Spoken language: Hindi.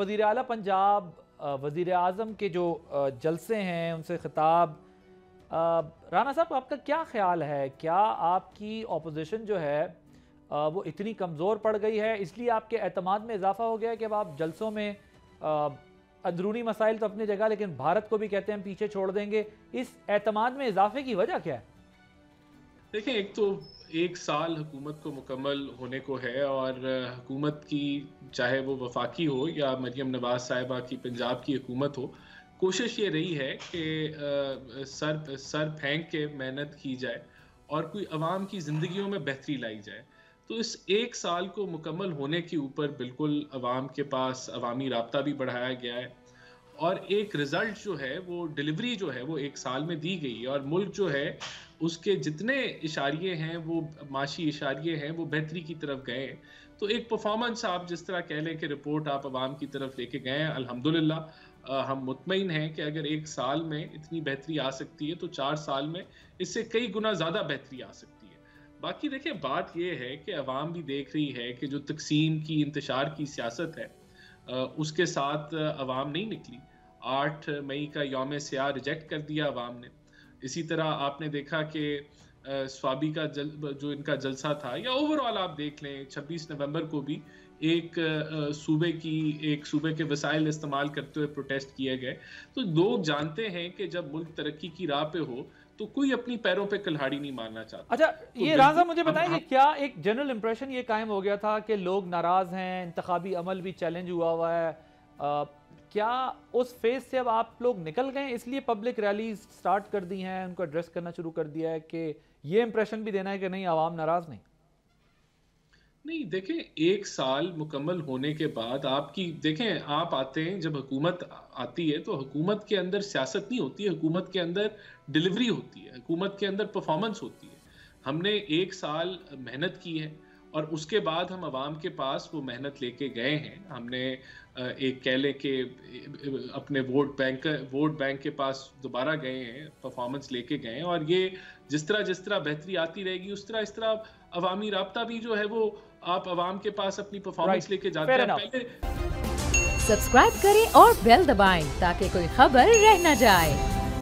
वज़ीर आला पंजाब वज़ीर आज़म के जो जलसे हैं उनसे खिताब, राना साहब आपका क्या ख्याल है? क्या आपकी अपोजिशन जो है वो इतनी कमज़ोर पड़ गई है, इसलिए आपके एतमाद में इजाफा हो गया है कि अब आप जलसों में अंदरूनी मसाइल तो अपनी जगह, लेकिन भारत को भी कहते हैं पीछे छोड़ देंगे, इस एतमाद में इजाफे की वजह क्या है? देखें, एक तो 1 साल हुकूमत को मुकम्मल होने को है और हुकूमत की, चाहे वो वफाकी हो या मरियम नवाज साहिबा की पंजाब की हुकूमत हो, कोशिश ये रही है कि सर फेंक के मेहनत की जाए और कोई अवाम की ज़िंदगियों में बेहतरी लाई जाए। तो इस 1 साल को मुकम्मल होने के ऊपर बिल्कुल अवाम के पास अवामी राब्ता भी बढ़ाया गया है और एक रिज़ल्ट जो है, वो डिलीवरी जो है वो 1 साल में दी गई और मुल्क जो है उसके जितने इशारिये हैं, वो माशी इशारिये हैं, वो बेहतरी की तरफ गए हैं। तो एक परफॉर्मेंस आप जिस तरह कह लें कि रिपोर्ट आप अवाम की तरफ लेके गए हैं, अल्हम्दुलिल्लाह हम मुतमईन हैं कि अगर 1 साल में इतनी बेहतरी आ सकती है तो 4 साल में इससे कई गुना ज़्यादा बेहतरी आ सकती है। बाकी देखिए, बात यह है कि अवाम भी देख रही है कि जो तकसीम की, इंतशार की सियासत है, उसके साथ अवाम नहीं निकली। 8 मई का यौम सियाह रिजेक्ट कर दिया अवाम ने। इसी तरह आपने देखा कि स्वाबी का जो इनका जलसा था, या ओवरऑल आप देख लें 26 नवंबर को भी एक सूबे के वसाइल इस्तेमाल करते हुए प्रोटेस्ट किए गए। तो लोग जानते हैं कि जब मुल्क तरक्की की राह पे हो तो कोई अपनी पैरों पे कुल्हाड़ी नहीं मारना चाहता। अच्छा, तो ये राजा मुझे बताएं कि क्या एक जनरल इंप्रेशन ये कायम हो गया था कि लोग नाराज हैं, इंतखाबी अमल भी चैलेंज हुआ है, क्या उस फेज से अब आप लोग निकल गए, इसलिए पब्लिक रैली स्टार्ट कर दी हैं, उनको एड्रेस करना शुरू कर दिया है कि ये इंप्रेशन भी देना है कि नहीं, आवाम नाराज नहीं? नहीं, देखें, 1 साल मुकम्मल होने के बाद आपकी, देखें, आप आते हैं, जब हुकूमत आती है तो हुकूमत के अंदर सियासत नहीं होती है, हुकूमत के अंदर डिलीवरी होती है, हुकूमत के अंदर परफॉर्मेंस होती है। हमने 1 साल मेहनत की है और उसके बाद हम अवाम के पास वो मेहनत लेके गए हैं। हमने एक कह लें कि अपने वोट बैंक के पास दोबारा गए हैं, परफॉर्मेंस लेके गए हैं और ये जिस तरह बेहतरी आती रहेगी इस तरह अवामी राब्ता भी जो है वो आप अवाम के पास अपनी परफॉर्मेंस लेके जाते हैं। पहले सब्सक्राइब करें और बेल दबाएं ताकि कोई खबर रह न जाए।